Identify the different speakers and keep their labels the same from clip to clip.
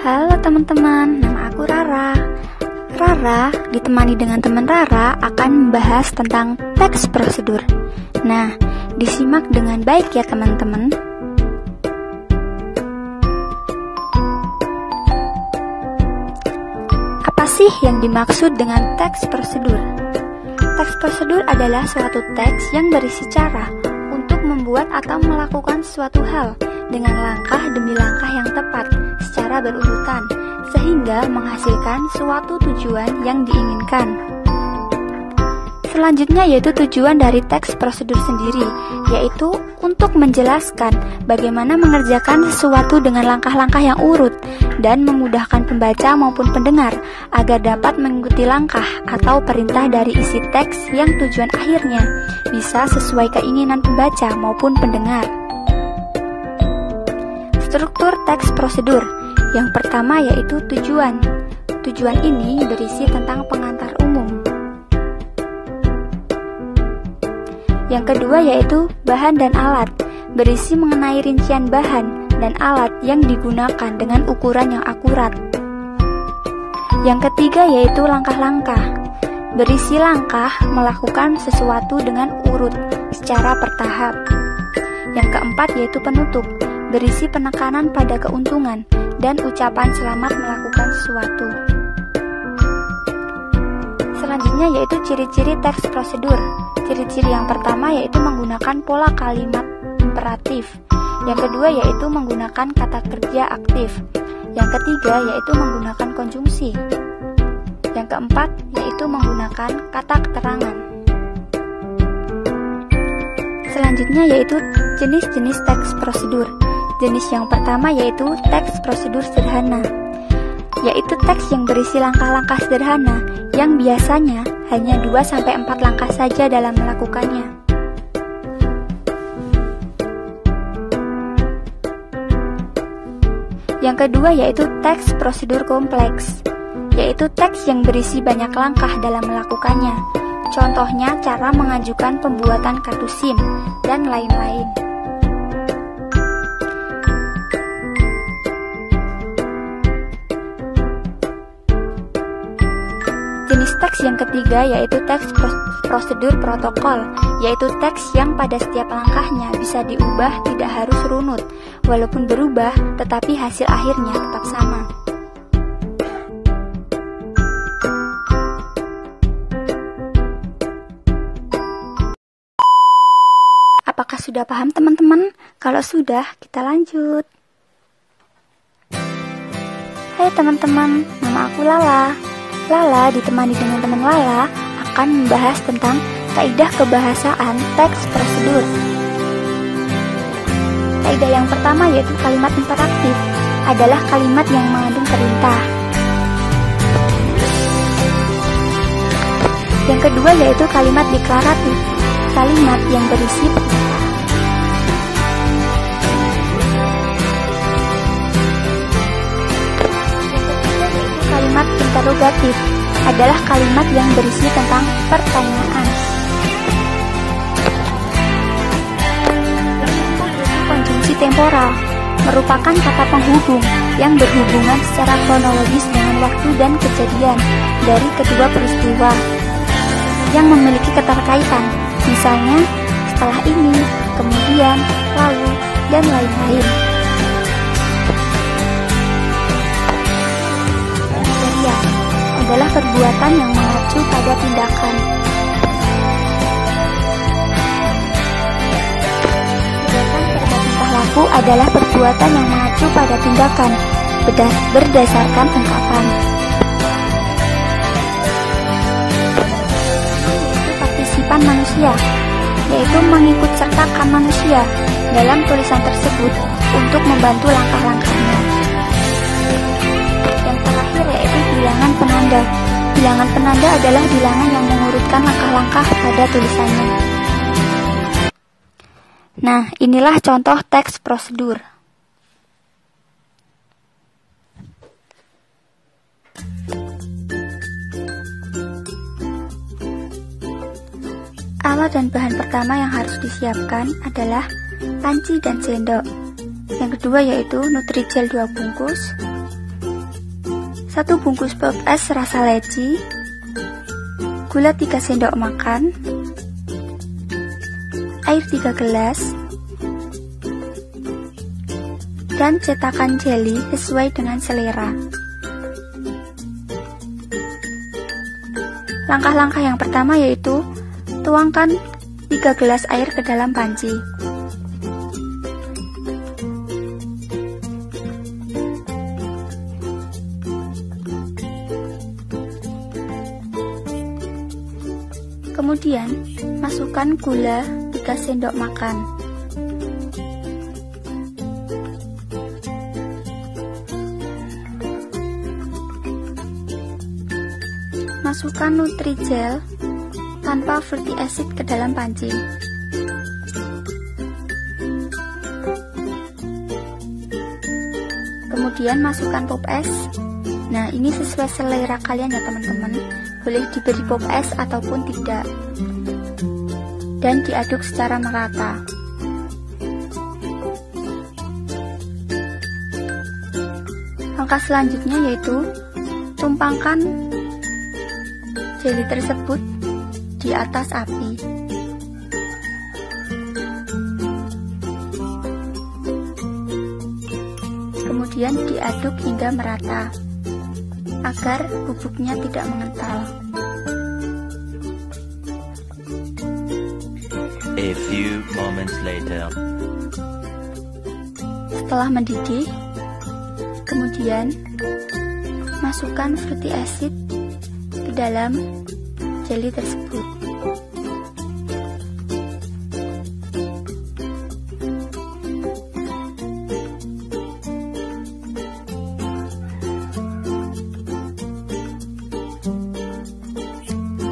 Speaker 1: Halo teman-teman, nama aku Rara. Rara ditemani dengan teman Rara akan membahas tentang teks prosedur. Nah, disimak dengan baik ya teman-teman. Apa sih yang dimaksud dengan teks prosedur? Teks prosedur adalah suatu teks yang berisi cara untuk membuat atau melakukan suatu hal dengan langkah demi langkah yang tepat secara berurutan, sehingga menghasilkan suatu tujuan yang diinginkan. Selanjutnya yaitu tujuan dari teks prosedur sendiri, yaitu untuk menjelaskan bagaimana mengerjakan sesuatu dengan langkah-langkah yang urut dan memudahkan pembaca maupun pendengar agar dapat mengikuti langkah atau perintah dari isi teks yang tujuan akhirnya bisa sesuai keinginan pembaca maupun pendengar. Struktur teks prosedur. Yang pertama yaitu tujuan. Tujuan ini berisi tentang pengantar umum. Yang kedua yaitu bahan dan alat, berisi mengenai rincian bahan dan alat yang digunakan dengan ukuran yang akurat. Yang ketiga yaitu langkah-langkah, berisi langkah melakukan sesuatu dengan urut secara bertahap. Yang keempat yaitu penutup, berisi penekanan pada keuntungan dan ucapan selamat melakukan sesuatu. Selanjutnya yaitu ciri-ciri teks prosedur. Ciri-ciri yang pertama yaitu menggunakan pola kalimat imperatif. Yang kedua yaitu menggunakan kata kerja aktif. Yang ketiga yaitu menggunakan konjungsi. Yang keempat yaitu menggunakan kata keterangan. Selanjutnya yaitu jenis-jenis teks prosedur. Jenis yang pertama yaitu teks prosedur sederhana, yaitu teks yang berisi langkah-langkah sederhana yang biasanya hanya 2-4 langkah saja dalam melakukannya. Yang kedua yaitu teks prosedur kompleks, yaitu teks yang berisi banyak langkah dalam melakukannya. Contohnya cara mengajukan pembuatan kartu SIM dan lain-lain. Jenis teks yang ketiga yaitu teks prosedur protokol, yaitu teks yang pada setiap langkahnya bisa diubah, tidak harus runut. Walaupun berubah, tetapi hasil akhirnya tetap sama. Apakah sudah paham teman-teman? Kalau sudah, kita lanjut. Hai teman-teman, nama aku Lala. Lala ditemani dengan teman Lala akan membahas tentang kaidah kebahasaan teks prosedur. Kaidah yang pertama yaitu kalimat imperatif adalah kalimat yang mengandung perintah. Yang kedua yaitu kalimat deklaratif, kalimat yang berisi perintah. Kalimat interrogatif adalah kalimat yang berisi tentang pertanyaan. Konjungsi temporal merupakan kata penghubung yang berhubungan secara kronologis dengan waktu dan kejadian dari kedua peristiwa yang memiliki keterkaitan, misalnya setelah ini, kemudian, lalu, dan lain-lain. Adalah perbuatan yang mengacu pada tindakan. Tindakan serta tingkah laku adalah perbuatan yang mengacu pada tindakan berdasarkan ungkapan. Yaitu partisipan manusia, yaitu mengikut sertakan manusia dalam tulisan tersebut untuk membantu langkah-langkahnya. Bilangan penanda. Bilangan penanda adalah bilangan yang mengurutkan langkah-langkah pada tulisannya. Nah, inilah contoh teks prosedur. Alat dan bahan pertama yang harus disiapkan adalah panci dan sendok. Yang kedua yaitu Nutrijel 2 bungkus. 1 bungkus pop es rasa leci, gula 3 sendok makan, air 3 gelas, dan cetakan jelly sesuai dengan selera. Langkah-langkah yang pertama yaitu tuangkan 3 gelas air ke dalam panci. Kemudian, masukkan gula 3 sendok makan. Masukkan Nutrijel tanpa fruity acid ke dalam panci. Kemudian masukkan pop es. Nah, ini sesuai selera kalian ya teman-teman. Boleh diberi pop es ataupun tidak. Dan diaduk secara merata. Langkah selanjutnya yaitu tumpangkan jelly tersebut di atas api. Kemudian diaduk hingga merata agar bubuknya tidak mengental.
Speaker 2: A few moments later.
Speaker 1: Setelah mendidih, kemudian masukkan fruity acid ke dalam jelly tersebut.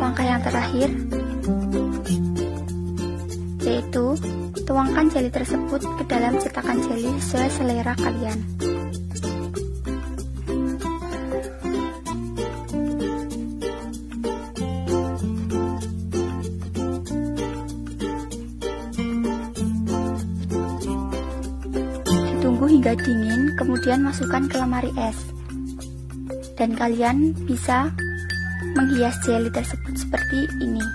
Speaker 1: Langkah yang terakhir yaitu tuangkan jelly tersebut ke dalam cetakan jelly sesuai selera kalian. Tunggu hingga dingin, kemudian masukkan ke lemari es. Dan kalian bisa menghias jelly tersebut seperti ini.